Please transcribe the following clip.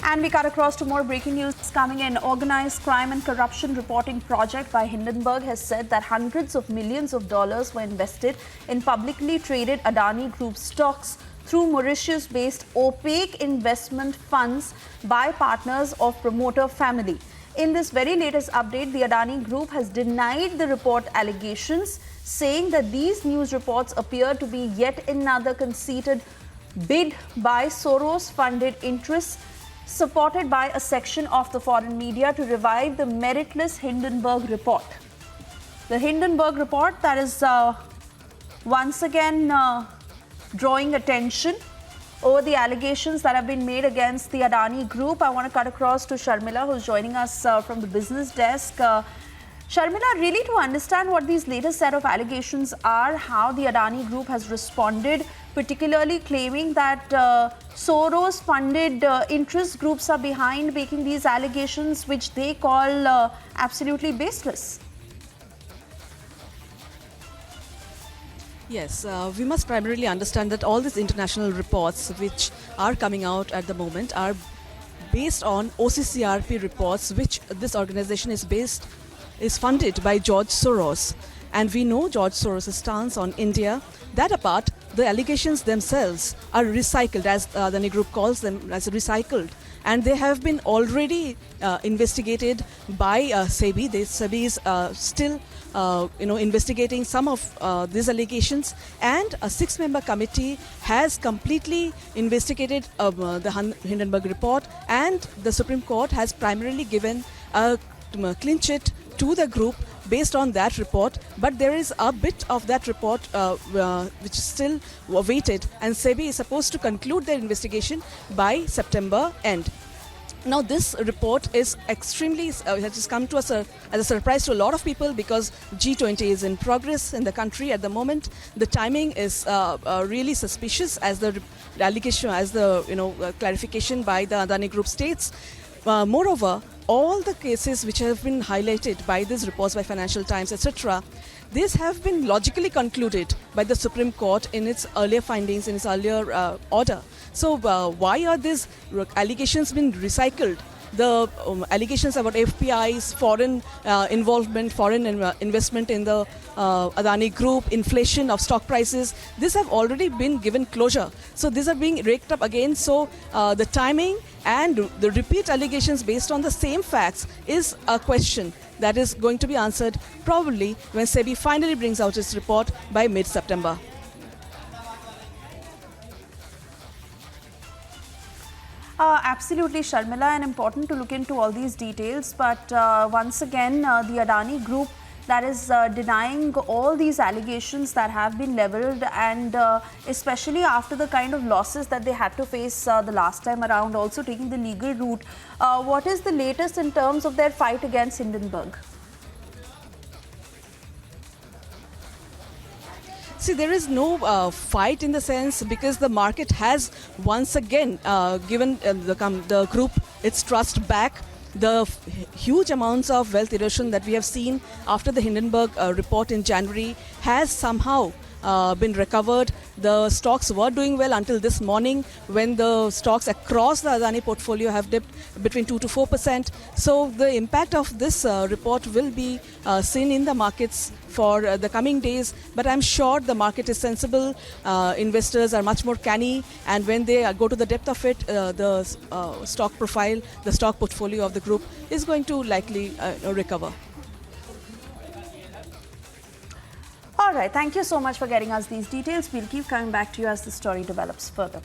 And we cut across to more breaking news coming in. Organized crime and corruption reporting project by Hindenburg has said that hundreds of millions of dollars were invested in publicly traded Adani Group stocks through Mauritius-based opaque investment funds by partners of promoter family. In this very latest update, the Adani Group has denied the report allegations, saying that these news reports appear to be yet another conceited bid by Soros-funded interests supported by a section of the foreign media to revive the meritless Hindenburg report. The Hindenburg report that is once again drawing attention over the allegations that have been made against the Adani Group. I want to cut across to Sharmila, who's joining us from the business desk. Sharmila, really to understand what these latest set of allegations are, how the Adani Group has responded, particularly claiming that Soros-funded interest groups are behind making these allegations, which they call absolutely baseless. Yes, we must primarily understand that all these international reports which are coming out at the moment are based on OCCRP reports, which this organization is funded by George Soros. And we know George Soros' stance on India. That apart, the allegations themselves are recycled, as the Adani Group calls them, as recycled. And they have been already investigated by SEBI. SEBI is still investigating some of these allegations, and a 6-member committee has completely investigated the Hindenburg report, and the Supreme Court has primarily given a clean chit to the group based on that report. But there is a bit of that report which is still awaited, and SEBI is supposed to conclude their investigation by September end. Now, this report is extremely, it has come to us as a surprise to a lot of people, because G20 is in progress in the country at the moment. The timing is really suspicious, as the allegation, as the clarification by the Adani Group states. Moreover, all the cases which have been highlighted by these reports by Financial Times, etc., these have been logically concluded by the Supreme Court in its earlier findings, in its earlier order. So why are these allegations being recycled? The allegations about FPI's foreign involvement, foreign investment in the Adani Group, inflation of stock prices, these have already been given closure. So these are being raked up again. So the timing and the repeat allegations based on the same facts is a question that is going to be answered probably when SEBI finally brings out its report by mid-September. Absolutely, Sharmila, and important to look into all these details. But once again, the Adani Group that is denying all these allegations that have been leveled, and especially after the kind of losses that they had to face the last time around, also taking the legal route. What is the latest in terms of their fight against Hindenburg? See, there is no fight in the sense, because the market has once again given the group its trust back. The huge amounts of wealth erosion that we have seen after the Hindenburg report in January has somehow been recovered. The stocks were doing well until this morning, when the stocks across the Adani portfolio have dipped between 2 to 4%. So the impact of this report will be seen in the markets for the coming days. But I'm sure the market is sensible. Investors are much more canny, and when they go to the depth of it, the stock profile, the stock portfolio of the group is going to likely recover. All right, thank you so much for getting us these details. We'll keep coming back to you as the story develops further.